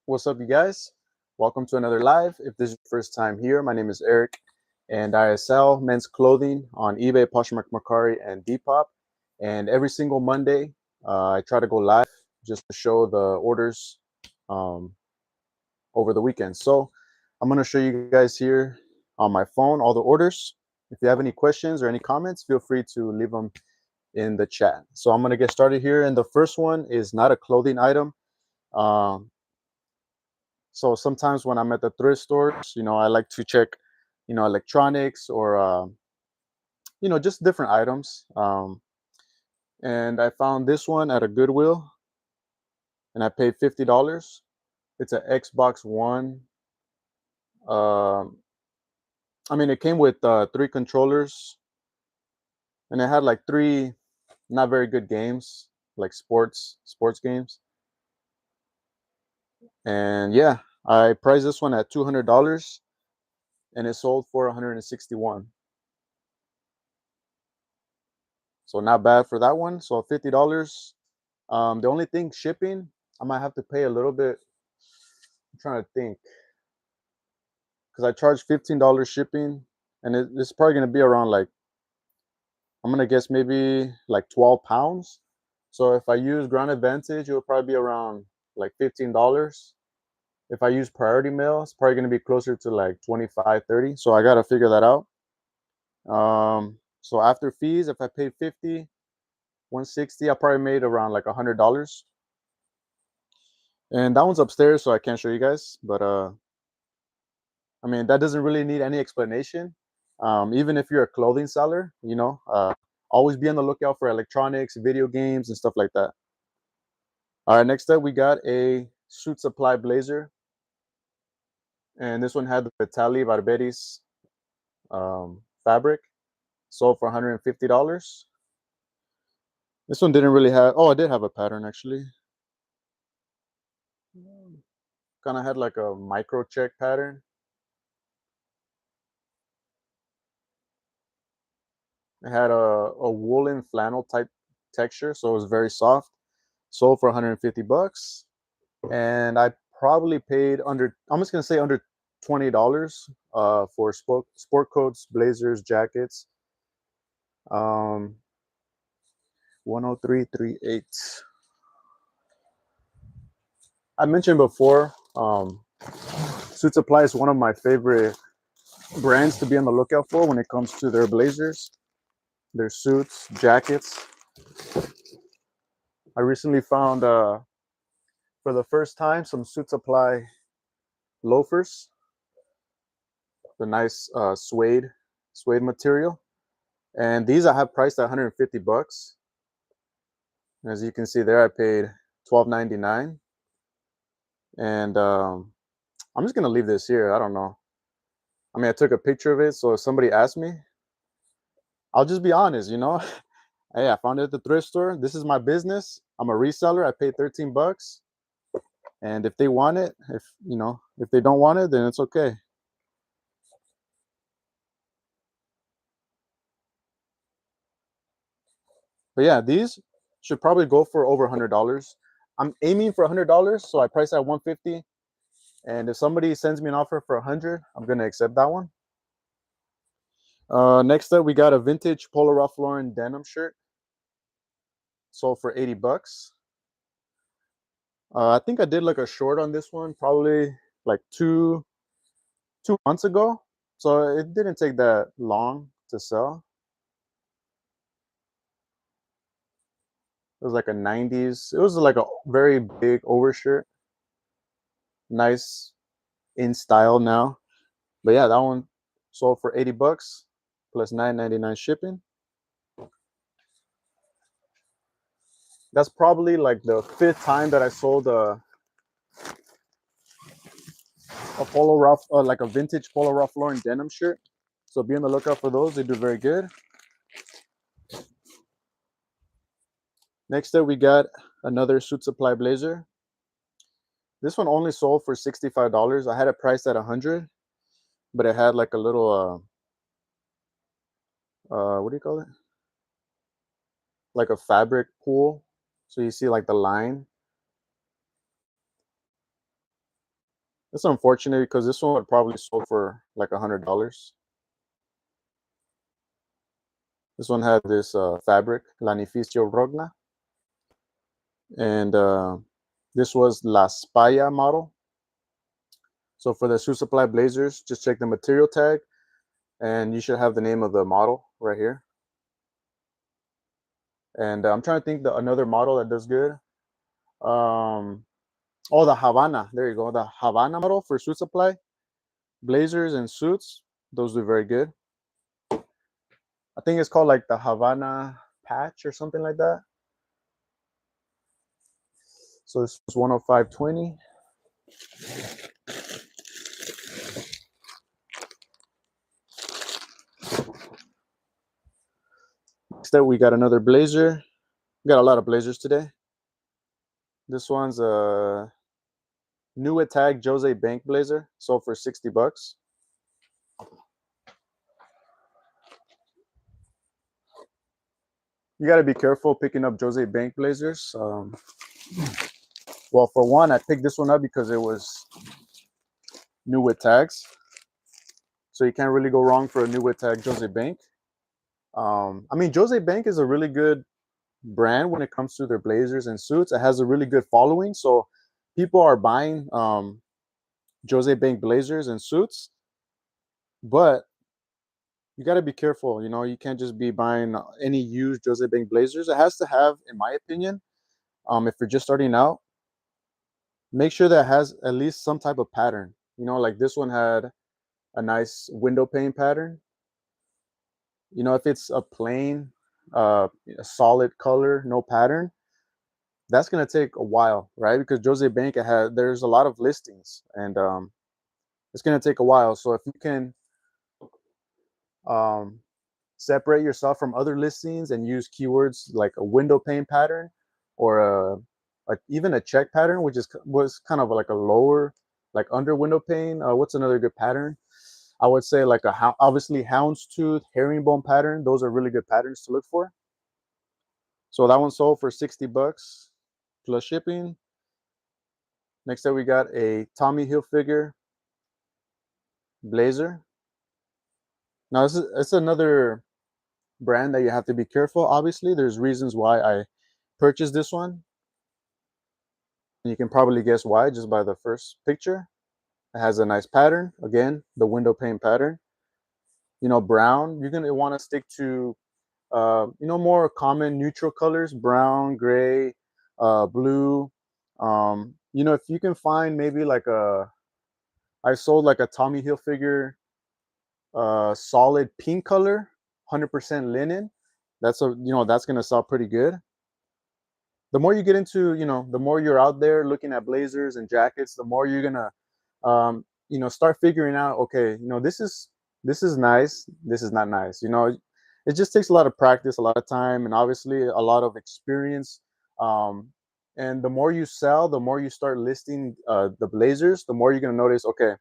What's up, you guys? Welcome to another live. If this is your first time here, my name is Eric, and I sell men's clothing on eBay, Poshmark, Mercari, and Depop. And every single Monday, I try to go live just to show the orders um, over the weekend. So I'm going to show you guys here on my phone all the orders. If you have any questions or any comments, feel free to leave them in the chat. So I'm going to get started here. And the first one is not a clothing item. Um, So sometimes when I'm at the thrift stores, I like to check, electronics or, just different items. And I found this one at a Goodwill and I paid $50. It's an Xbox One. Um, it came with three controllers and it had like three not very good games, like sports games. And yeah, I priced this one at $200 and it sold for 161. So not bad for that one. So $50. The only thing shipping, I might have to pay a little bit. I'm trying to think because I charge $15 shipping, and it's probably gonna be around like I'm gonna guess maybe like 12 pounds. So if I use Ground Advantage, it'll probably be around like $15. If I use Priority Mail, it's probably gonna be closer to like 25, 30. So I gotta figure that out. So after fees, if I paid 50, 160, I probably made around like $100. And that one's upstairs, so I can't show you guys. But that doesn't really need any explanation. Even if you're a clothing seller, always be on the lookout for electronics, video games, and stuff like that. All right, next up, we got a Suit Supply blazer. And this one had the Vitali Barberis fabric, sold for $150. This one didn't really have, oh, I did have a pattern actually. Kind of had like a micro check pattern. It had a woolen flannel type texture, so it was very soft. Sold for 150 bucks, and I probably paid under. I'm just gonna say under $20 for sport coats, blazers, jackets. 10338. I mentioned before, Suit Supply is one of my favorite brands to be on the lookout for when it comes to their blazers, their suits, jackets. I recently found for the first time some Suit Supply loafers, the nice suede material, and these I have priced at 150 bucks. As you can see there, I paid $12.99, and I'm just gonna leave this here. I don't know. I took a picture of it, so if somebody asks me, I'll just be honest. Hey, I found it at the thrift store. This is my business. I'm a reseller. I paid 13 bucks, and if they want it, if they don't want it, then it's okay. But yeah, these should probably go for over $100. I'm aiming for $100, so I price at 150. And if somebody sends me an offer for 100, I'm gonna accept that one. Next up, we got a vintage Polo Ralph Lauren denim shirt, sold for 80 bucks. I think I did like a short on this one, probably like two months ago. So it didn't take that long to sell. It was like a 90s. It was like a very big overshirt. Nice in style now. But yeah, that one sold for 80 bucks plus $9.99 shipping. That's probably like the fifth time that I sold a Polo Ralph, like a vintage Polo Ralph Lauren denim shirt. So be on the lookout for those. They do very good. Next up, we got another Suit Supply blazer. This one only sold for $65. I had it priced at 100, but it had like a little what do you call it? Like a fabric pool. So you see like the line. It's unfortunate because this one would probably sold for like $100. This one had this fabric, Lanificio Rogna, and this was La Spaya model. So for the Shoe Supply blazers, just check the material tag, and you should have the name of the model right here. And I'm trying to think another model that does good. Oh, the Havana. There you go. The Havana model for Shoe Supply blazers and suits. Those do very good. I think it's called like the Havana patch or something like that. So this was 105.20. Next up, we got another blazer. We got a lot of blazers today. This one's a new attack Jose Bank blazer, sold for $60. You got to be careful picking up Jose Bank blazers. Well, for one, I picked this one up because it was new with tags. So you can't really go wrong for a new with tag Jose Bank. I mean, Jose Bank is a really good brand when it comes to their blazers and suits. It has a really good following. So people are buying Jose Bank blazers and suits. But you got to be careful. You know, you can't just be buying any used Jose Bank blazers. It has to have, in my opinion, if you're just starting out, make sure that it has at least some type of pattern. You know, like this one had a nice window pane pattern. You know, if it's a plain, a solid color, no pattern, that's gonna take a while, right? Because Jose Bank there's a lot of listings, and it's gonna take a while. So if you can um, separate yourself from other listings and use keywords like a window pane pattern or even a check pattern, which was kind of like a lower, like under window pane. What's another good pattern? I would say like obviously houndstooth, herringbone pattern. Those are really good patterns to look for. So that one sold for $60 plus shipping. Next up, we got a Tommy Hilfiger blazer. Now, it's another brand that you have to be careful. Obviously, there's reasons why I purchased this one. You can probably guess why just by the first picture. It has a nice pattern. Again, the window pane pattern. You know, brown. You're gonna want to stick to more common neutral colors: brown, gray, blue. You know, if you can find maybe I sold like a Tommy Hilfiger solid pink color, 100% linen. That's gonna sell pretty good. The more you get into, the more you're out there looking at blazers and jackets, the more you're gonna start figuring out, okay, this is nice, this is not nice. It just takes a lot of practice, a lot of time, and obviously a lot of experience. And the more you sell, the more you start listing the blazers, the more you're gonna notice, okay,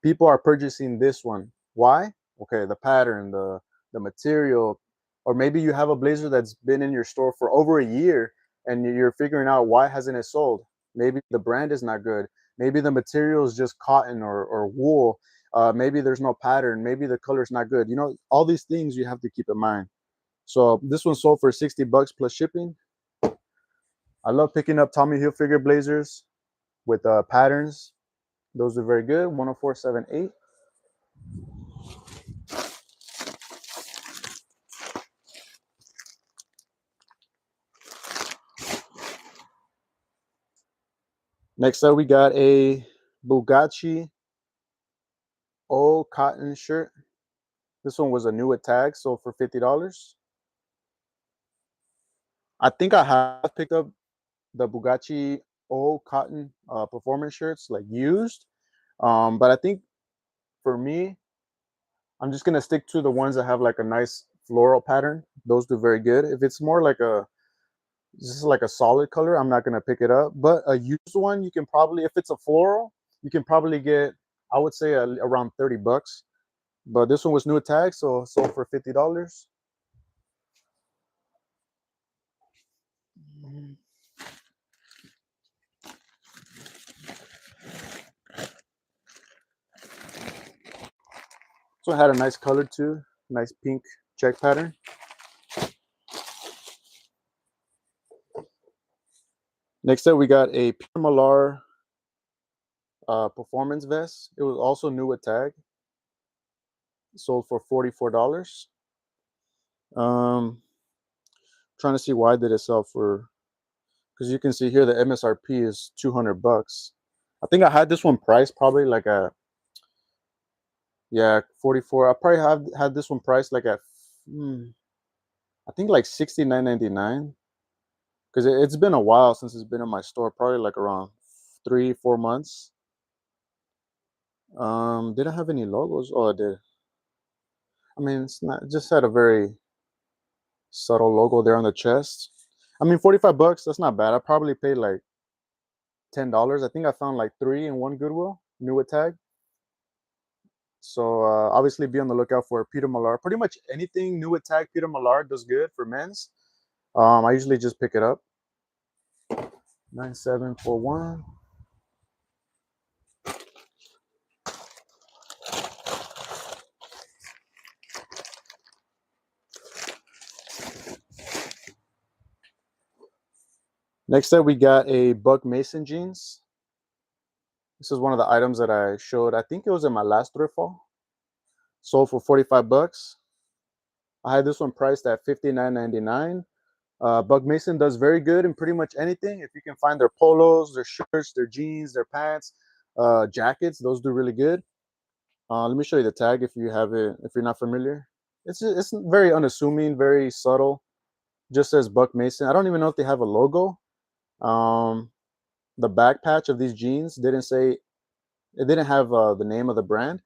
people are purchasing this one. Why? Okay, the pattern, the material, or maybe you have a blazer that's been in your store for over a year and you're figuring out why hasn't it sold. Maybe the brand is not good. Maybe the material is just cotton or wool. Maybe there's no pattern. Maybe the color's not good. All these things you have to keep in mind. So this one sold for $60 plus shipping. I love picking up Tommy Hilfiger blazers with patterns. Those are very good. 104.78. Next up, we got a Bugatti old cotton shirt. This one was a new at tag, sold for $50. I think I have picked up the Bugatti old cotton performance shirts, like used. But I think for me, I'm just gonna stick to the ones that have like a nice floral pattern. Those do very good. If it's more like just like a solid color, I'm not gonna pick it up. But a used one, you can probably, if it's a floral, you can probably get, I would say, around $30. But this one was new at tag, so sold for $50. So it had a nice color too, nice pink check pattern. Next up, we got a Peter Millar performance vest. It was also new with tag. Sold for $44. Trying to see why did it sell for, because you can see here the MSRP is $200. I think I had this one priced probably like a, yeah, 44. I probably have had this one priced like at I think like $69.99, because it's been a while since it's been in my store, probably like around 3-4 months. Didn't have any logos. Oh, it did. I mean, it's not, it just had a very subtle logo there on the chest. I mean, $45, that's not bad. I probably paid like $10. I think I found like 3 in one Goodwill, new with tag. So obviously be on the lookout for Peter Millar. Pretty much anything new with tag Peter Millar does good for men's. I usually just pick it up. 9741. Next up, we got a Buck Mason jeans. This is one of the items that I showed. I think it was in my last thrift haul. Sold for $45. I had this one priced at $59.99. Buck Mason does very good in pretty much anything. If you can find their polos, their shirts, their jeans, their pants, jackets, those do really good. Let me show you the tag if you have it, if you're not familiar. It's very unassuming, very subtle. Just says Buck Mason. I don't even know if they have a logo. The back patch of these jeans didn't say, it didn't have the name of the brand.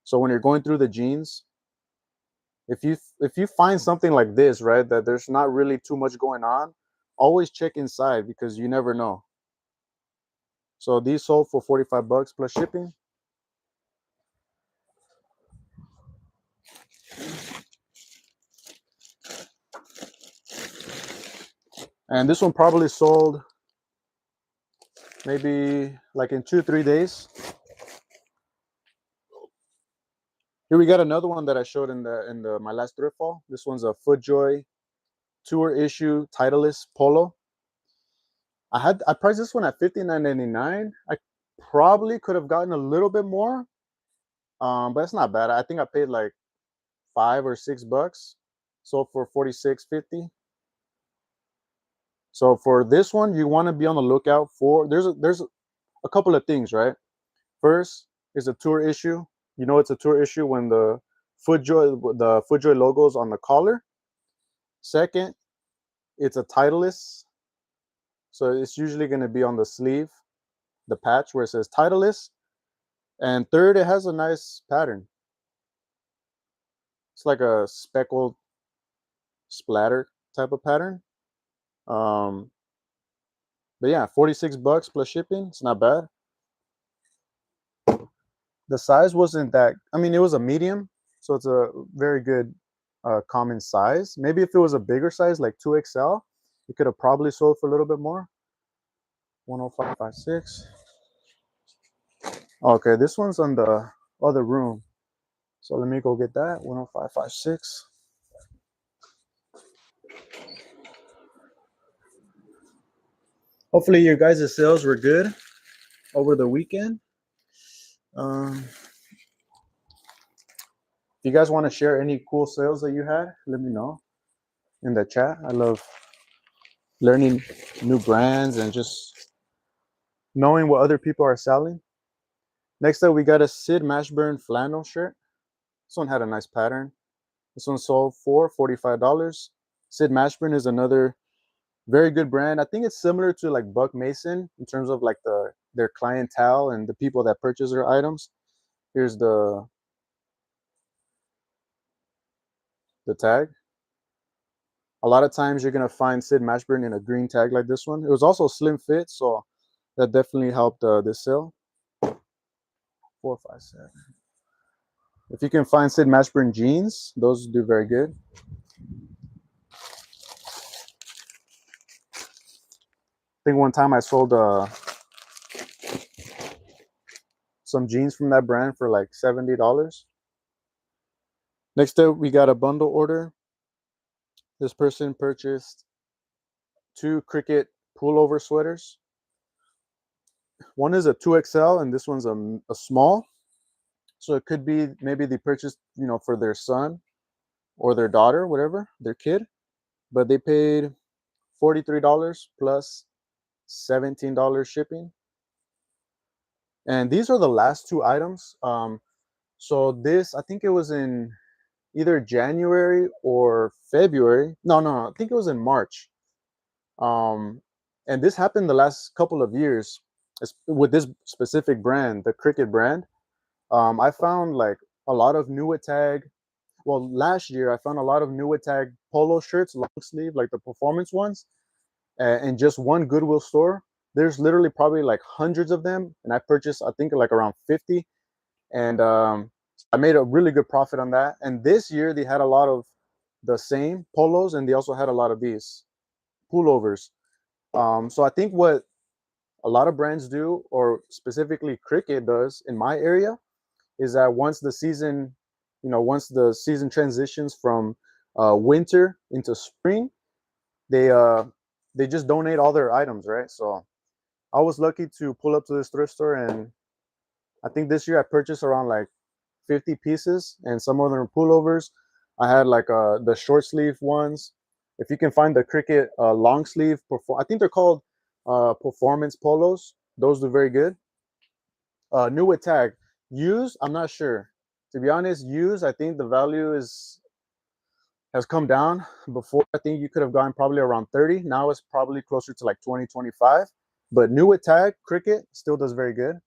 So when you're going through the jeans, if you find something like this, right, that there's not really too much going on, always check inside because you never know. So these sold for $45 plus shipping. And this one probably sold maybe like in 2-3 days. Here we got another one that I showed in my last thrift haul. This one's a FootJoy tour issue Titleist polo. I priced this one at $59.99. I probably could have gotten a little bit more, but it's not bad. I think I paid like $5 or $6. Sold for $46.50. So for this one, you want to be on the lookout for, there's a couple of things, right? First is a tour issue. You know it's a tour issue when the FootJoy logo is on the collar. Second, it's a Titleist. So it's usually going to be on the sleeve, the patch where it says Titleist. And third, it has a nice pattern. It's like a speckled splatter type of pattern. But yeah, $46 plus shipping. It's not bad. The size wasn't that, I mean, it was a medium, so it's a very good common size. Maybe if it was a bigger size, like 2XL, it could have probably sold for a little bit more. 105.56. Okay, this one's on the other room. So let me go get that. 105.56. Hopefully your guys' sales were good over the weekend. If you guys want to share any cool sales that you had, let me know in the chat. I love learning new brands and just knowing what other people are selling. Next up, we got a Sid Mashburn flannel shirt. This one had a nice pattern. This one sold for $45. Sid Mashburn is another very good brand. I think it's similar to like Buck Mason in terms of like their clientele and the people that purchase their items. Here's the tag. A lot of times you're gonna find Sid Mashburn in a green tag like this one. It was also slim fit, so that definitely helped this sale. 457. If you can find Sid Mashburn jeans, those do very good. I think one time I sold some jeans from that brand for like $70. Next up, we got a bundle order. This person purchased 2 Cricut pullover sweaters. One is a 2XL and this one's a small. So it could be maybe they purchased, for their son or their daughter, whatever, their kid. But they paid $43 plus $17 shipping. And these are the last 2 items. So this, I think it was in either January or February. No, I think it was in March. And this happened the last couple of years with this specific brand, the Cricut brand. I found like a lot of new tag. Well, last year I found a lot of new tag polo shirts, long sleeve, like the performance ones, in just one Goodwill store. There's literally probably like hundreds of them, and I purchased, I think, like around 50, and I made a really good profit on that. And this year they had a lot of the same polos, and they also had a lot of these pullovers. So I think what a lot of brands do, or specifically Cricut does in my area, is that once the season transitions from winter into spring, they just donate all their items, right? So I was lucky to pull up to this thrift store, and I think this year I purchased around like 50 pieces, and some of them are pullovers. I had like the short sleeve ones. If you can find the Cricut long sleeve, I think they're called performance polos. Those do very good. New with tag. Used, I'm not sure. To be honest, used, I think the value has come down. Before, I think you could have gone probably around 30. Now it's probably closer to like 20, 25. But new with tag, Cricut still does very good.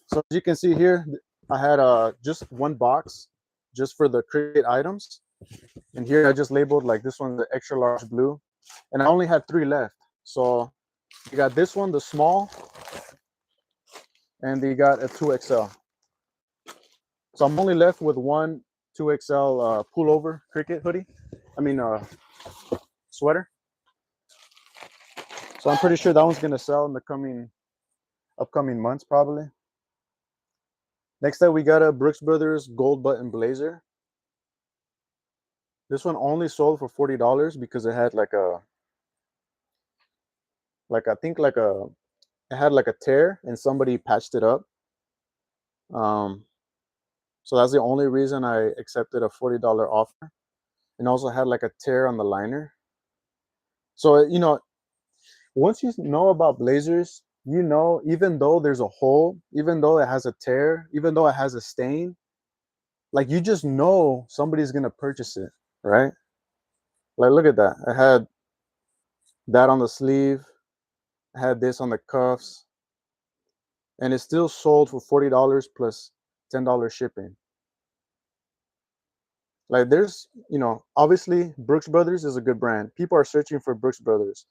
So as you can see here, I had just one box just for the Cricut items. And here I just labeled like this one's the extra large blue. And I only had 3 left. So you got this one, the small, and they got a 2XL. So I'm only left with one 2XL pullover Cricut hoodie. Sweater. So I'm pretty sure that one's gonna sell in the upcoming months probably. Next up, we got a Brooks Brothers gold button blazer. This one only sold for $40 because it had it had like a tear and somebody patched it up. So that's the only reason I accepted a $40 offer. And also had like a tear on the liner. So, once you know about blazers, even though there's a hole, even though it has a tear, even though it has a stain, like you just know somebody's gonna purchase it, right? Like look at that. I had that on the sleeve, I had this on the cuffs, and it still sold for $40 plus $10 shipping. Like there's, obviously Brooks Brothers is a good brand. People are searching for Brooks Brothers.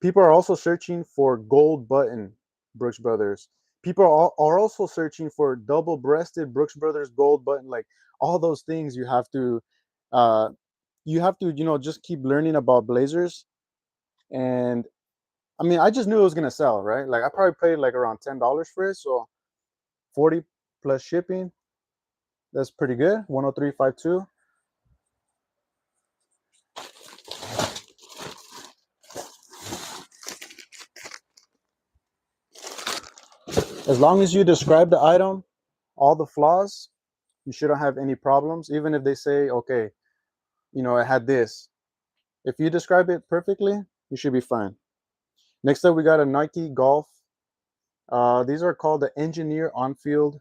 People are also searching for gold button Brooks Brothers. People are also searching for double-breasted Brooks Brothers gold button. Like all those things, you have to, just keep learning about blazers. And I mean, I just knew it was gonna sell, right? Like I probably paid like around $10 for it, so 40 plus shipping. That's pretty good. 103.52. As long as you describe the item, all the flaws, you shouldn't have any problems. Even if they say, okay, it had this. If you describe it perfectly, you should be fine. Next up, we got a Nike Golf. These are called the Engineer On-Field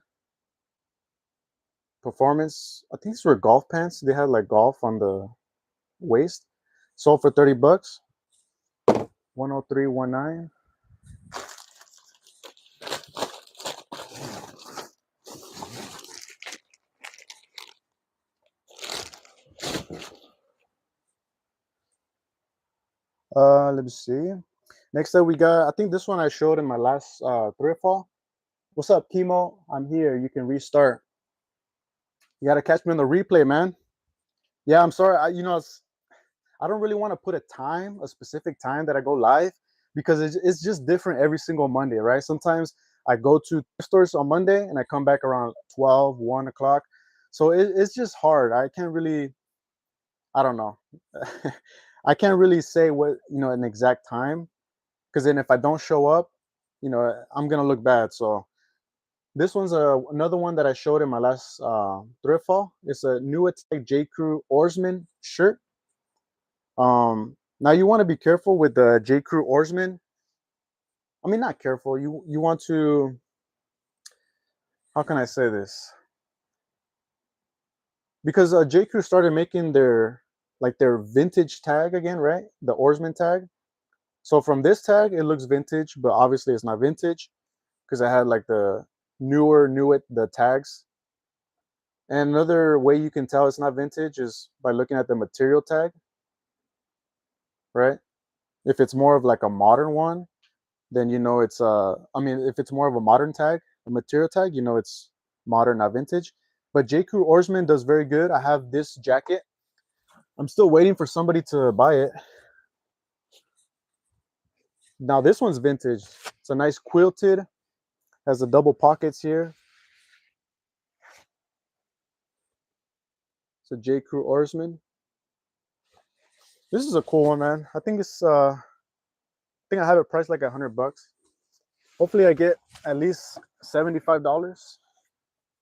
Performance. I think these were golf pants. They had like golf on the waist. Sold for $30. 103.19. Let me see. Next up, we got, I think this one I showed in my last thrift haul. What's up, Chemo? I'm here. You can restart. You got to catch me on the replay, man. Yeah, I'm sorry. I don't really want to put a specific time that I go live, because it's just different every single Monday, right? Sometimes I go to thrift stores on Monday and I come back around 12, 1 o'clock. So it's just hard. I can't really, I don't know. I can't really say what, an exact time, because then if I don't show up, I'm gonna look bad. So this one's another one that I showed in my last thrift haul. It's a new Attack J. Crew Oarsman shirt. Now you want to be careful with the J. Crew Oarsman. I mean, not careful. You want to, how can I say this? Because J. Crew started making their vintage tag again, right? The Oarsman tag. So from this tag, it looks vintage, but obviously it's not vintage because I had like the the tags. And another way you can tell it's not vintage is by looking at the material tag, right? If it's more of like a modern one, then it's I mean, if it's more of a modern tag, a material tag, it's modern, not vintage. But J. Crew Oarsman does very good. I have this jacket. I'm still waiting for somebody to buy it. Now this one's vintage. It's a nice quilted, has the double pockets here. It's a J. Crew Oarsman. This is a cool one, man. I think I have it priced like $100. Hopefully I get at least $75.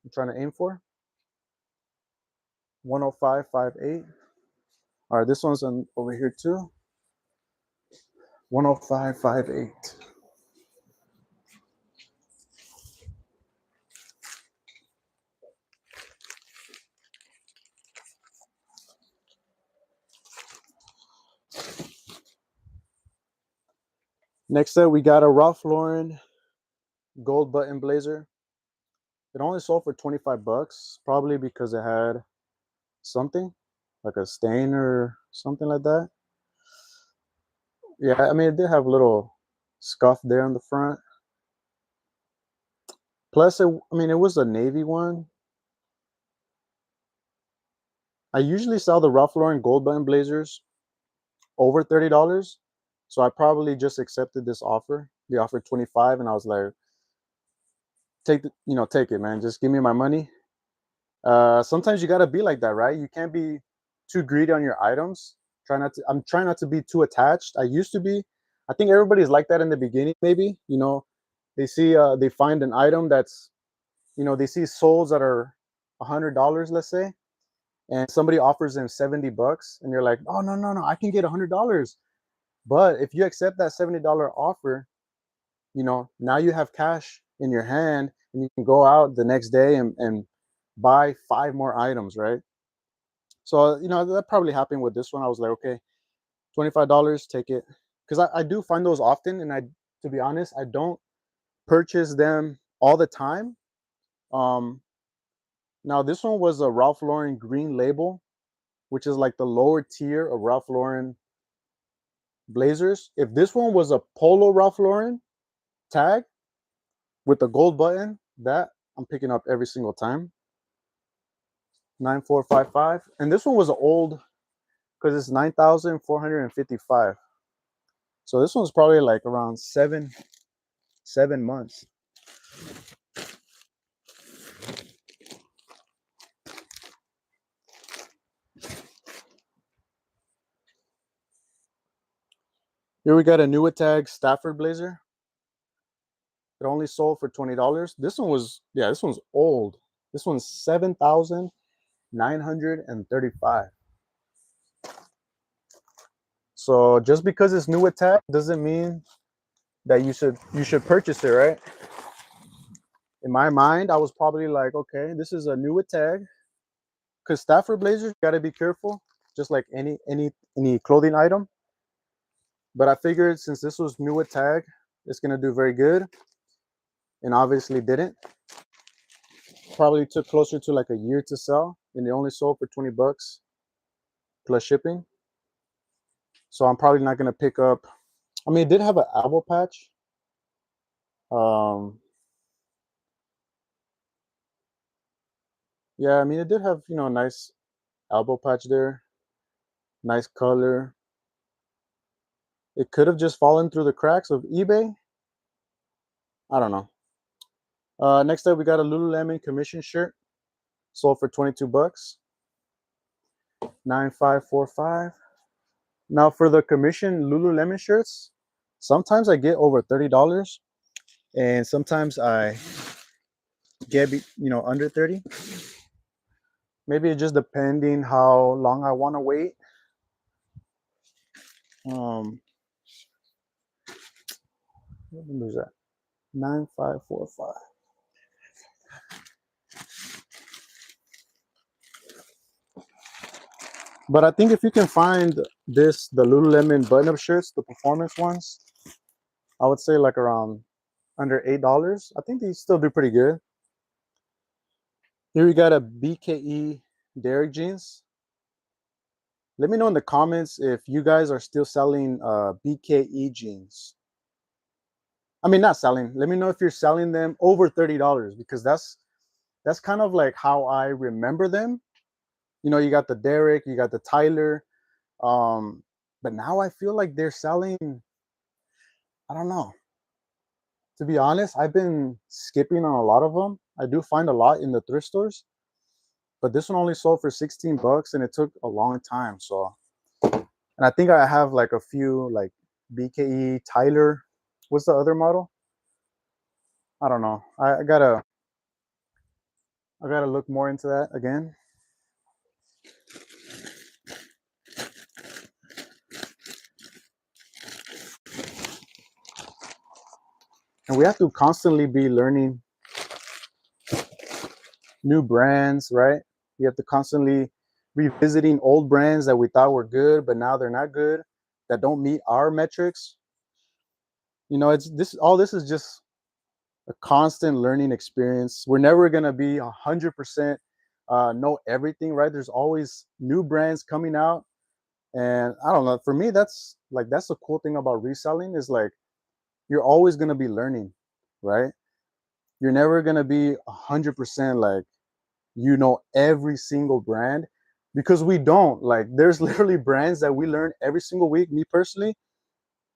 I'm trying to aim for 105.58. All right, this one's over here too. 105.58. Next up, we got a Ralph Lauren gold button blazer. It only sold for $25, probably because it had something like a stain or something like that. Yeah, I mean, it did have a little scuff there on the front. Plus, I mean, it was a navy one. I usually sell the Ralph Lauren gold button blazers over $30. So I probably just accepted this offer. They offered 25, and I was like, take it, man. Just give me my money. Sometimes you gotta be like that, right? You can't be too greedy on your items. I'm trying not to be too attached. I used to be. I think everybody's like that in the beginning, maybe. They find an item that's, they see souls that are $100, let's say, and somebody offers them $70, and you're like, oh, no, no, no, I can get $100. But if you accept that $70 offer, now you have cash in your hand, and you can go out the next day and buy 5 more items, right? So, that probably happened with this one. I was like, okay, $25, take it. Because I do find those often, and to be honest, I don't purchase them all the time. Now this one was a Ralph Lauren green label, which is like the lower tier of Ralph Lauren blazers. If this one was a polo Ralph Lauren tag with the gold button, that I'm picking up every single time. 9455. And this one was old because it's 9,455. So this one's probably like around 7 months. Here we got a new tag Stafford blazer. It only sold for $20. This one's old. This one's 7,935. So just because it's new tag doesn't mean that you should purchase it, right? In my mind, I was probably like, okay, this is a new tag, because Stafford blazers got to be careful, just like any clothing item. But I figured since this was new tag, it's gonna do very good, and obviously didn't. Probably took closer to like a year to sell, and it only sold for $20 plus shipping. So I'm probably not gonna pick up. I mean, it did have an elbow patch. Yeah, I mean, it did have, a nice elbow patch there. Nice color. It could have just fallen through the cracks of eBay. I don't know. Next up, we got a Lululemon commission shirt, sold for 22 bucks. 9545. Now for the commission Lululemon shirts, sometimes I get over $30, and sometimes I get under 30. Maybe it's just depending how long I want to wait. What number is that? 9545. But I think if you can find the Lululemon button-up shirts, the performance ones, I would say like around under $8. I think they still do pretty good. Here we got a BKE Derrick jeans. Let me know in the comments if you guys are still selling BKE jeans. I mean, not selling. Let me know if you're selling them over $30, because that's kind of like how I remember them. You got the Derrick, you got the Tyler, but now I feel like they're selling. I don't know. To be honest, I've been skipping on a lot of them. I do find a lot in the thrift stores, but this one only sold for 16 bucks, and it took a long time. So, and I think I have like a few like BKE Tyler. What's the other model? I don't know. I gotta look more into that again. And we have to constantly be learning new brands, right? We have to constantly revisiting old brands that we thought were good, but now they're not good, that don't meet our metrics. It's this is just a constant learning experience. We're never gonna be 100% know everything, right? There's always new brands coming out, and I don't know. For me, that's the cool thing about reselling is like you're always gonna be learning, right? You're never gonna be 100% like every single brand, because we don't. Like there's literally brands that we learn every single week. Me personally,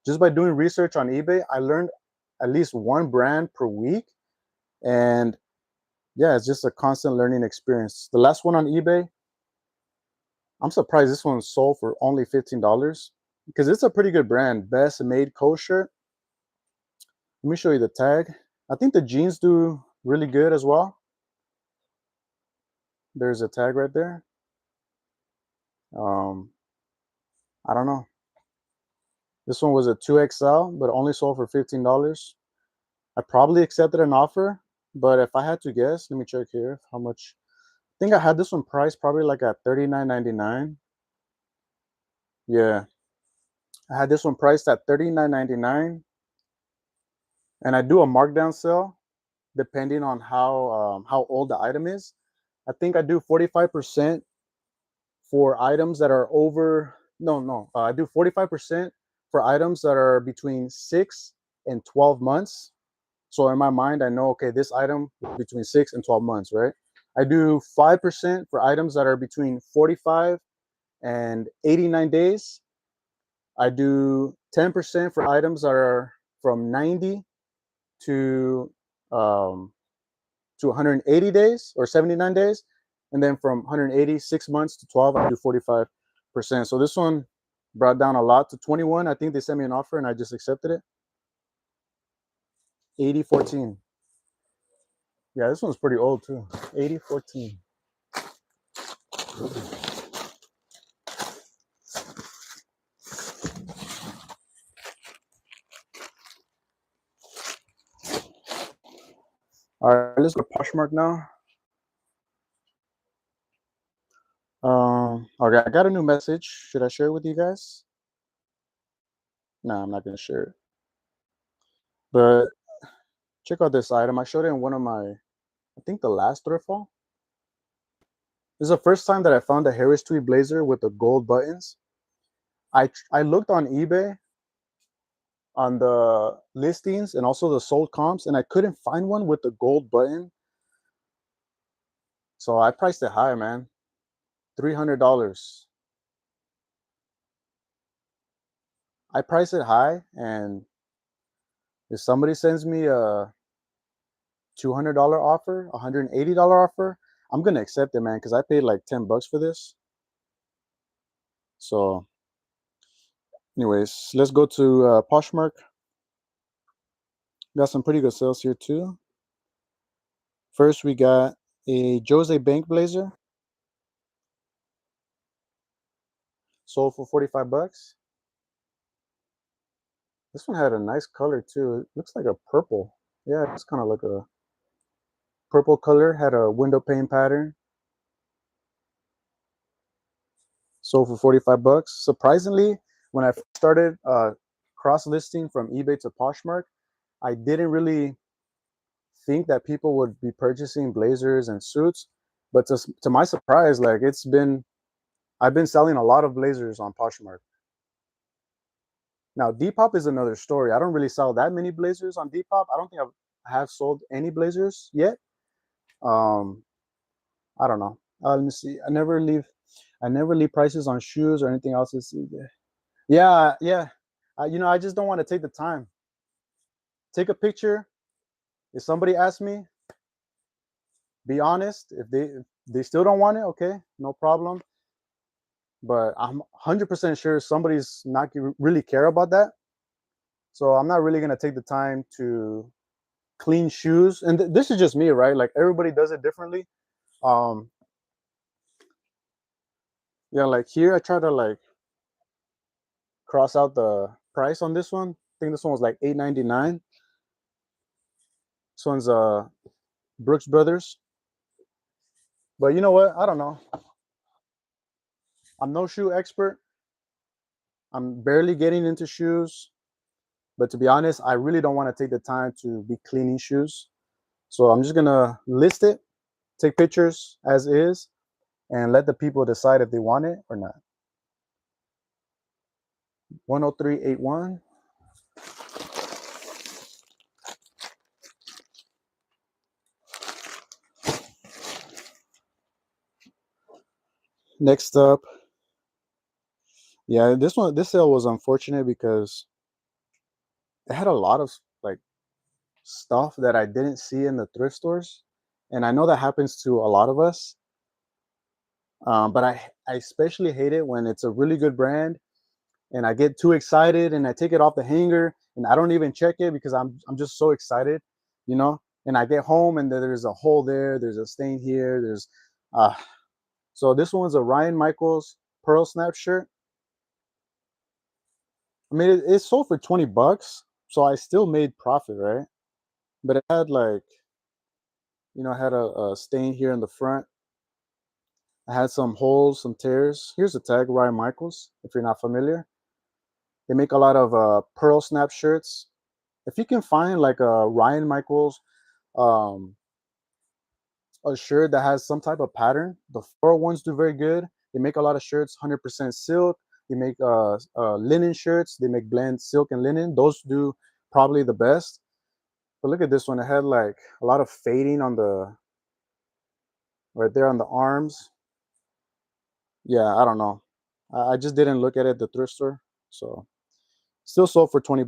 just by doing research on eBay, I learned at least one brand per week. And yeah, it's just a constant learning experience. The last one on eBay, I'm surprised this one sold for only $15, because it's a pretty good brand. Best Made Kosher. Let me show you the tag. I think the jeans do really good as well. There's a tag right there. I don't know. This one was a 2XL, but only sold for $15. I probably accepted an offer, but if I had to guess, let me check here how much. I think I had this one priced probably like at $39.99. Yeah, I had this one priced at $39.99, and I do a markdown sale depending on how old the item is. I think I do 45% for items that are over. No, I do 45% for items that are between 6 and 12 months. So in my mind, I know, okay, this item between 6 and 12 months, right? I do 5% for items that are between 45 and 89 days. I do 10% for items that are from 90 to 180 days or 79 days. And then from 186 months to 12, I do 45%. So this one brought down a lot to 21. I think they sent me an offer and I just accepted it. 8014. Yeah, this one's pretty old too. 8014. All right, let's go to Poshmark now. Okay, I got a new message. Should I share it with you guys? No, I'm not gonna share it. But check out this item. I showed it in one of my, I think the last thrift haul. This is the first time that I found a Harris Tweed blazer with the gold buttons. I looked on eBay on the listings and also the sold comps, and I couldn't find one with the gold button. So I priced it high, man. $300. I priced it high, and if somebody sends me a $200 offer, $180 offer, I'm gonna accept it, man, because I paid like $10 for this. So, anyways, let's go to Poshmark. Got some pretty good sales here too. First, we got a Jose Bank blazer, sold for $45. This one had a nice color too. It looks like a purple. Yeah, it's kind of like a purple color. Had a window pane pattern. Sold for $45. Surprisingly, when I started cross listing from eBay to Poshmark, I didn't really think that people would be purchasing blazers and suits. But to my surprise, like I've been selling a lot of blazers on Poshmark. Now, Depop is another story. I don't really sell that many blazers on Depop. I don't think I have sold any blazers yet. Um, I don't know. Let me see. I never leave prices on shoes or anything else. Yeah, yeah. I just don't want to take the time. Take a picture. If somebody asks me, be honest. If they still don't want it, okay, no problem. But I'm 100% sure somebody's not really care about that. So I'm not really gonna take the time to clean shoes. And this is just me, right? Like everybody does it differently. Um, yeah, like here I try to like cross out the price on this one. I think this one was like $8.99. This one's Brooks Brothers. But you know what? I don't know. I'm no shoe expert. I'm barely getting into shoes. But to be honest, I really don't want to take the time to be cleaning shoes. So I'm just gonna list it, take pictures as is, and let the people decide if they want it or not. 10381. Next up, yeah, this sale was unfortunate because it had a lot of like stuff that I didn't see in the thrift stores, and I know that happens to a lot of us. But I especially hate it when it's a really good brand and I get too excited and I take it off the hanger and I don't even check it because I'm just so excited, you know. And I get home and there's a hole there, there's a stain here, there's uh so this one's a Ryan Michaels Pearl Snap shirt. I mean, it sold for $20, so I still made profit, right? But it had like, had a stain here in the front. I had some holes, some tears. Here's the tag, Ryan Michaels, if you're not familiar. They make a lot of Pearl Snap shirts. If you can find like a Ryan Michaels, um, a shirt that has some type of pattern, the floral ones do very good. They make a lot of shirts, 100% silk. They make linen shirts. They make blend silk and linen. Those do probably the best. But look at this one. It had like a lot of fading on the right there on the arms. Yeah, I don't know. I just didn't look at it at the thrift store. So still sold for $20.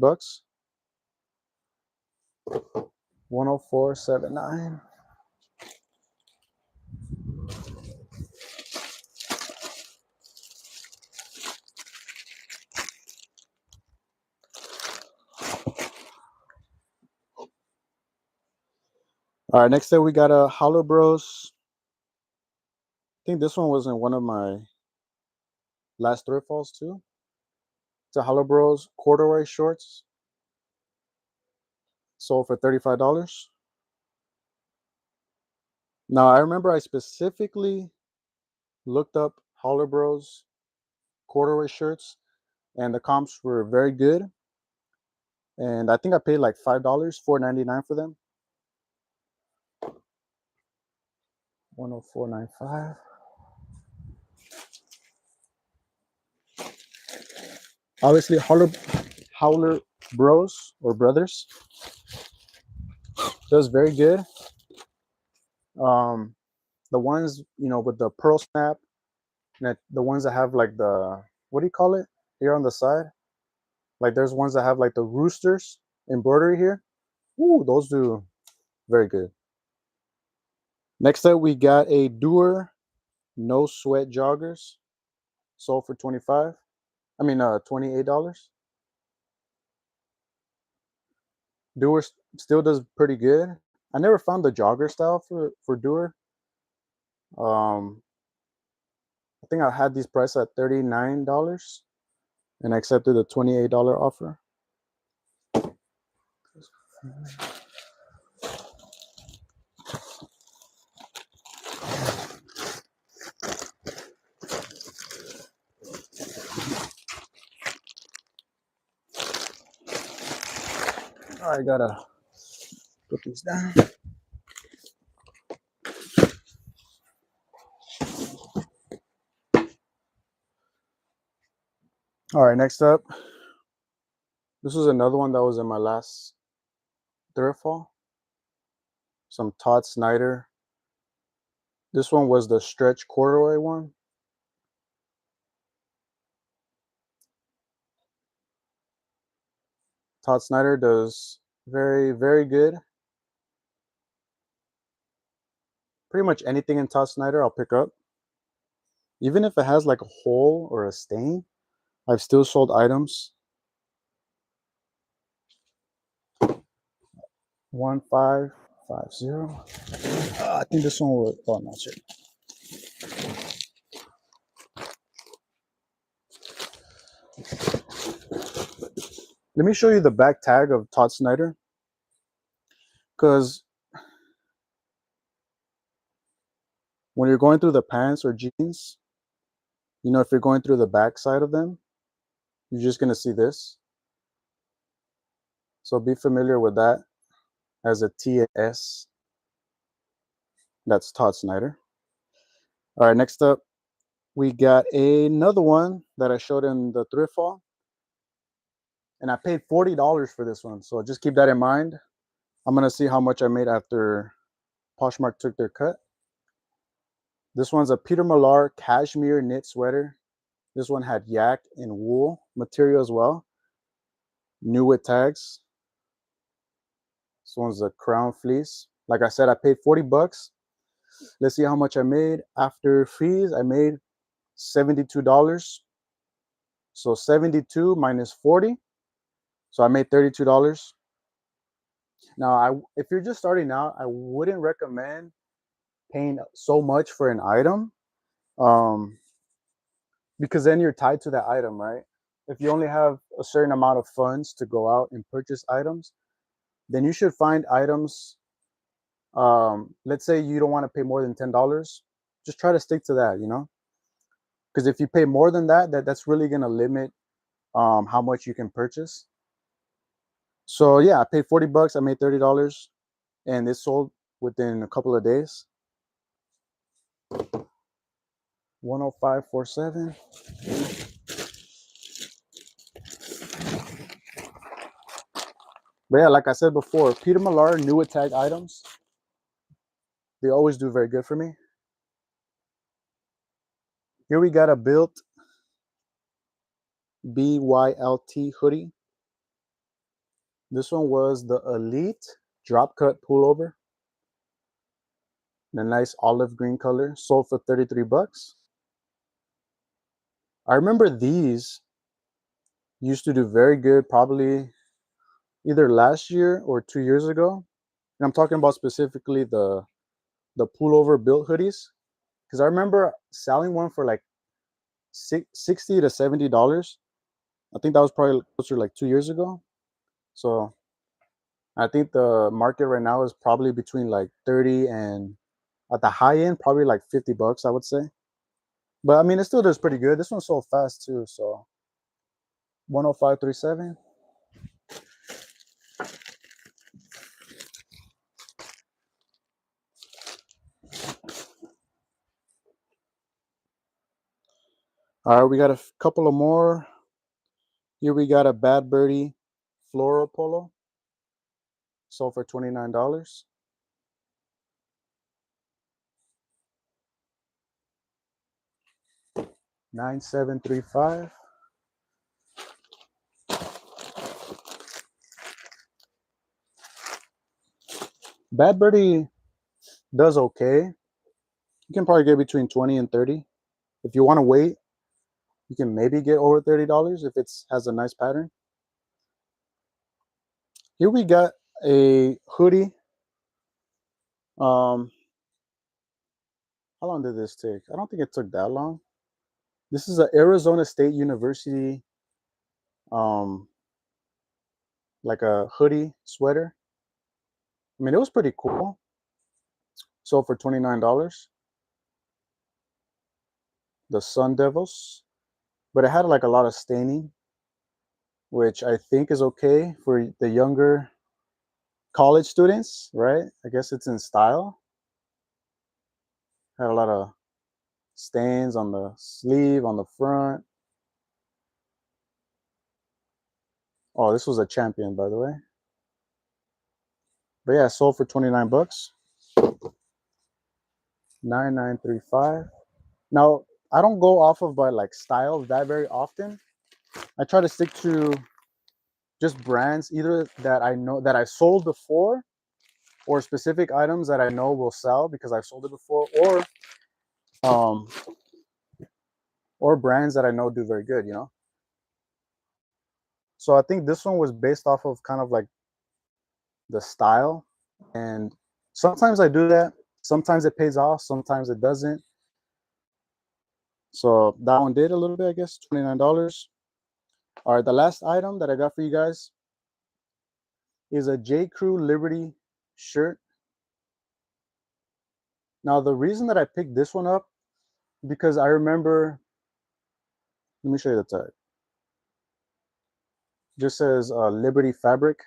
10479. All right, next up we got a Hollow Bros. I think this one was in one of my last thrift hauls too. It's a Hollow Bros corduroy shorts. Sold for $35. Now I remember I specifically looked up Hollow Bros corduroy shirts and the comps were very good. And I think I paid like $5, $4.99 for them. 104.95. Obviously, Howler Bros or Brothers does very good. The ones with the pearl snap, and the ones that have like the, what do you call it here on the side? Like there's ones that have like the roosters embroidery here. Ooh, those do very good. Next up, we got a Doer no sweat joggers, sold for $28. Doer still does pretty good. I never found the jogger style for Doer. I think I had these priced at $39 and I accepted the $28 offer. I gotta put these down. All right, next up, this was another one that was in my last thrift haul. Some Todd Snyder. This one was the stretch corduroy one. Todd Snyder does very, very good. Pretty much anything in Todd Snyder I'll pick up. Even if it has like a hole or a stain, I've still sold items. 1550. I think this one will. Oh no, shit. Let me show you the back tag of Todd Snyder, because when you're going through the pants or jeans, you know, if you're going through the back side of them, you're just gonna see this. So be familiar with that as a T and S. That's Todd Snyder. All right, next up, we got another one that I showed in the thrift haul, and I paid $40 for this one. So just keep that in mind. I'm gonna see how much I made after Poshmark took their cut. This one's a Peter Millar cashmere knit sweater. This one had yak and wool material as well. New with tags. This one's a crown fleece. Like I said, I paid $40. Let's see how much I made after fees. I made $72. So 72 minus 40. So I made $32. Now, if you're just starting out, I wouldn't recommend paying so much for an item, because then you're tied to that item, right? If you only have a certain amount of funds to go out and purchase items, then you should find items. Let's say you don't want to pay more than $10. Just try to stick to that, you know, because if you pay more than that, that's really going to limit how much you can purchase. So yeah, I paid $40. I made $30, and it sold within a couple of days. 105.47. But yeah, like I said before, Peter Millar new with tag items, they always do very good for me. Here we got a built BYLT hoodie. This one was the Elite drop cut pullover. The nice olive green color, sold for $33. I remember these used to do very good, probably either last year or 2 years ago. And I'm talking about specifically the pullover built hoodies, because I remember selling one for like $60 to $70. I think that was probably closer to like 2 years ago. So I think the market right now is probably between like 30 and at the high end, probably like $50, I would say. But I mean, it still does pretty good. This one sold fast too. So 105.37. All right, we got a couple of more. Here we got a Bad Birdie floral polo, sold for $29. 9735. Bad Birdie does okay. You can probably get between 20 and 30. If you want to wait, you can maybe get over $30 if it has a nice pattern. Here we got a hoodie. How long did this take? I don't think it took that long. This is an Arizona State University, um, like a hoodie sweater. I mean, it was pretty cool. Sold for $29. The Sun Devils, but it had like a lot of staining, which I think is okay for the younger college students, right? I guess it's in style. Had a lot of stains on the sleeve, on the front. Oh, this was a Champion, by the way. But yeah, sold for 29 bucks. 9935. Now, I don't go off of by like style that very often. I try to stick to just brands either that I know that I sold before, or specific items that I know will sell because I've sold it before, um or brands that I know do very good, you know. So I think this one was based off of kind of like the style, and sometimes I do that. Sometimes it pays off, sometimes it doesn't. So that one did a little bit, I guess, $29. All right, the last item that I got for you guys is a J. Crew Liberty shirt. Now, the reason that I picked this one up, because I remember, let me show you the tag. It just says Liberty Fabric,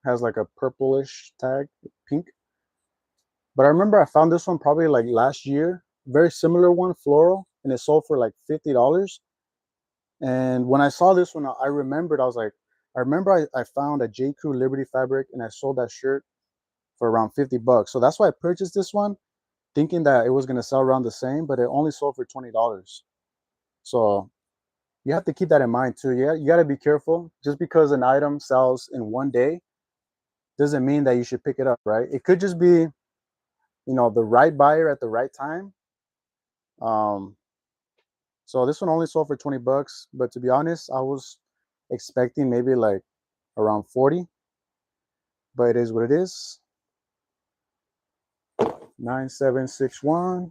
has like a purplish tag, pink. But I remember I found this one probably like last year, very similar one, floral, and it sold for like $50. And when I saw this one, I remembered, I was like, I remember I found a J. Crew Liberty Fabric and I sold that shirt for around 50 bucks. So that's why I purchased this one, thinking that it was going to sell around the same, but it only sold for $20. So you have to keep that in mind too. Yeah, you got to be careful. Just because an item sells in one day doesn't mean that you should pick it up, right? It could just be, the right buyer at the right time. So this one only sold for 20 bucks, but to be honest, I was expecting maybe like around 40, but it is what it is. 9761.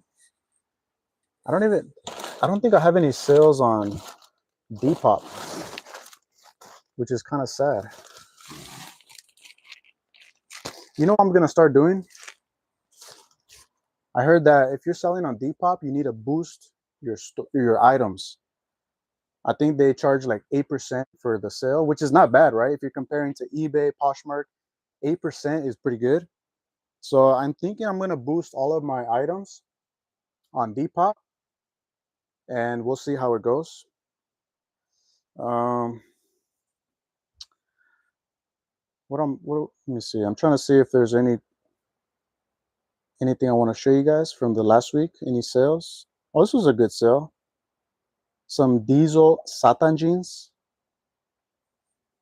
I don't think I have any sales on Depop, which is kind of sad. You know what I'm gonna start doing? I heard that if you're selling on Depop, you need to boost your items. I think they charge like 8% for the sale, which is not bad, right? If you're comparing to eBay, Poshmark, 8% is pretty good. So I'm thinking I'm gonna boost all of my items on Depop, and we'll see how it goes. Let me see. I'm trying to see if there's anything I want to show you guys from the last week. Any sales? Oh, this was a good sale. Some diesel satin jeans,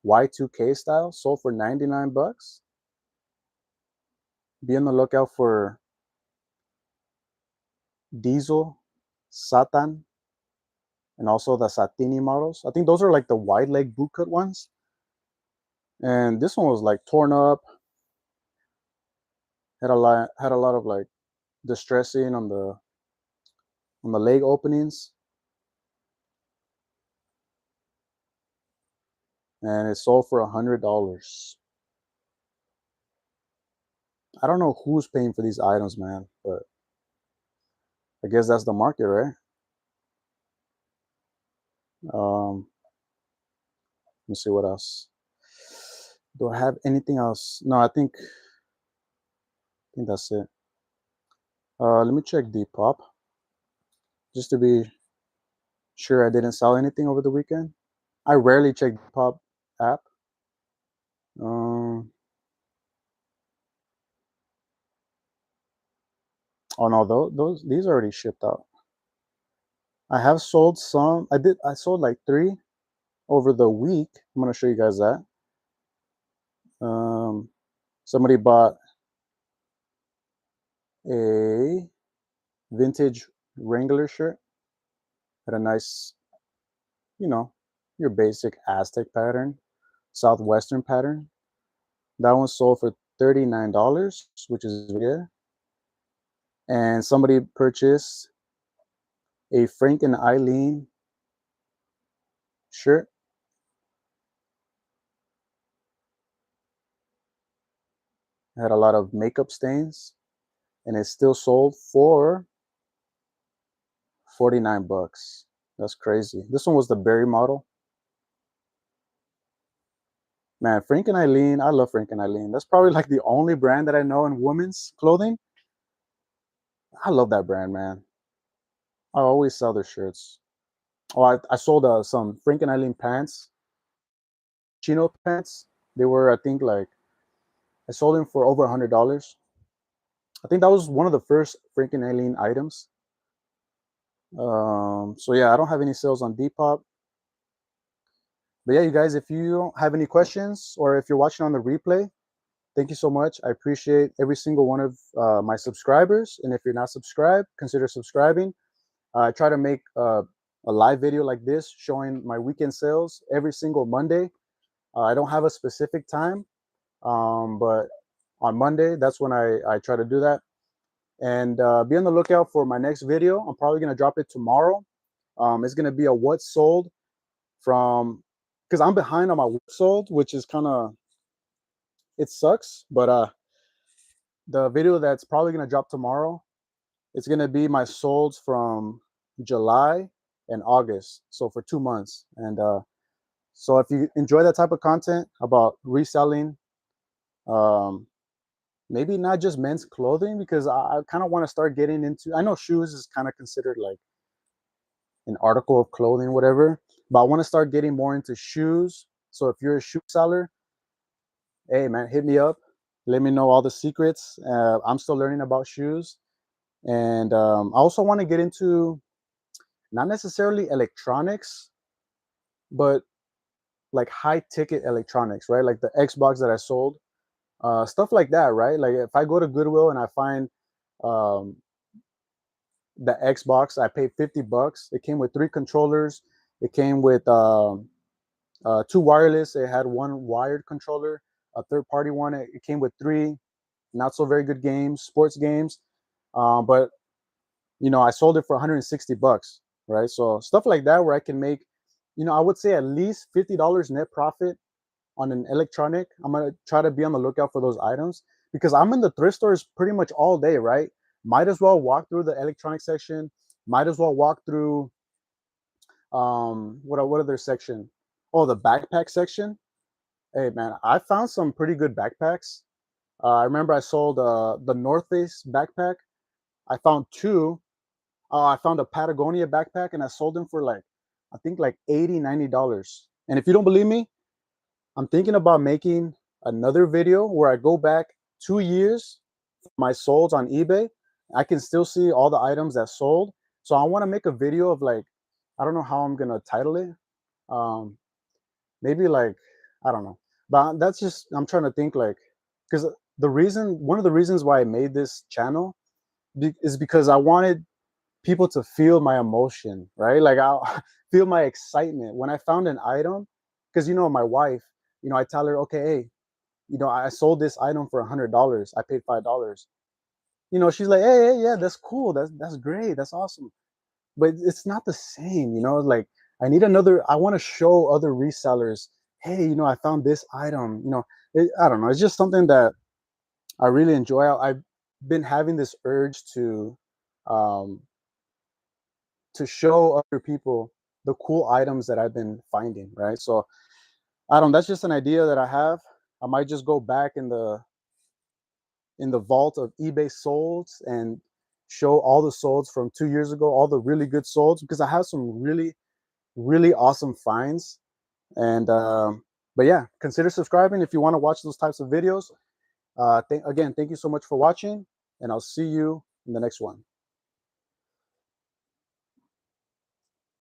Y2K style, sold for 99 bucks. Be on the lookout for diesel satin and also the satini models. I think those are like the wide leg bootcut ones. And this one was like torn up, had a lot of like distressing on the leg openings, and it sold for $100. I don't know who's paying for these items, man, but I guess that's the market, right? Let me see what else. Do I have anything else? No, I think that's it. Let me check Depop just to be sure I didn't sell anything over the weekend. I rarely check Depop app. Um, oh no, these are already shipped out. I have sold some. I sold like 3 over the week. I'm gonna show you guys that. Somebody bought a vintage Wrangler shirt. Had a nice, you know, your basic Aztec pattern, Southwestern pattern. That one sold for $39, which is good. And somebody purchased a Frank and Eileen shirt. It had a lot of makeup stains, and it still sold for 49 bucks. That's crazy. This one was the berry model. Man, Frank and Eileen, I love Frank and Eileen. That's probably like the only brand that I know in women's clothing. I love that brand, man. I always sell their shirts. Oh, I sold some Frank and Eileen pants, chino pants. They were, I think, like I sold them for over $100. I think that was one of the first Frank and Eileen items. So yeah, I don't have any sales on Depop. But yeah, you guys, if you don't have any questions or if you're watching on the replay, thank you so much. I appreciate every single one of my subscribers. And if you're not subscribed, consider subscribing. I try to make a live video like this showing my weekend sales every single Monday. I don't have a specific time, but on Monday, that's when I try to do that. And be on the lookout for my next video. I'm probably going to drop it tomorrow. It's going to be a what sold from, because I'm behind on my what sold, which is kind of, it sucks. But the video that's probably going to drop tomorrow, it's going to be my solds from July and August. So for 2 months. And so if you enjoy that type of content about reselling, maybe not just men's clothing, because I kind of want to start getting into, I know shoes is kind of considered like an article of clothing, whatever, but I want to start getting more into shoes. So if you're a shoe seller, hey man, hit me up. Let me know all the secrets. I'm still learning about shoes. And I also want to get into not necessarily electronics, but like high ticket electronics, right? Like the Xbox that I sold, stuff like that, right? Like if I go to Goodwill and I find um, the Xbox, I paid 50 bucks. It came with 3 controllers. It came with 2 wireless. It had 1 wired controller, a third party one. It came with 3 not so very good games, sports games. But I sold it for 160 bucks, right? So stuff like that where I can make, I would say at least $50 net profit on an electronic. I'm gonna try to be on the lookout for those items because I'm in the thrift stores pretty much all day, right? Might as well walk through the electronic section. Might as well walk through what other section? Oh, the backpack section. Hey man, I found some pretty good backpacks. I remember I sold the North Face backpack. I found 2. I found a Patagonia backpack and I sold them for like, I think like $80, $90. And if you don't believe me, I'm thinking about making another video where I go back 2 years, my solds on eBay. I can still see all the items that sold. So I want to make a video of like, I don't know how I'm gonna title it. Um, maybe like, I don't know. But that's just, I'm trying to think like, because one of the reasons why I made this channel is because I wanted people to feel my emotion, right? Like I'll feel my excitement when I found an item. Because my wife, I tell her, okay, hey, I sold this item for $100. I paid $5. She's like, hey, yeah, that's cool. That's great. That's awesome. But it's not the same, like I want to show other resellers, hey, I found this item, I don't know. It's just something that I really enjoy. I've been having this urge um, to show other people the cool items that I've been finding, right? So I don't, that's just an idea that I have. I might just go back in the vault of eBay solds and show all the solds from 2 years ago, all the really good solds, because I have some really, really awesome finds. And but yeah, consider subscribing if you want to watch those types of videos. Again, thank you so much for watching, and I'll see you in the next one.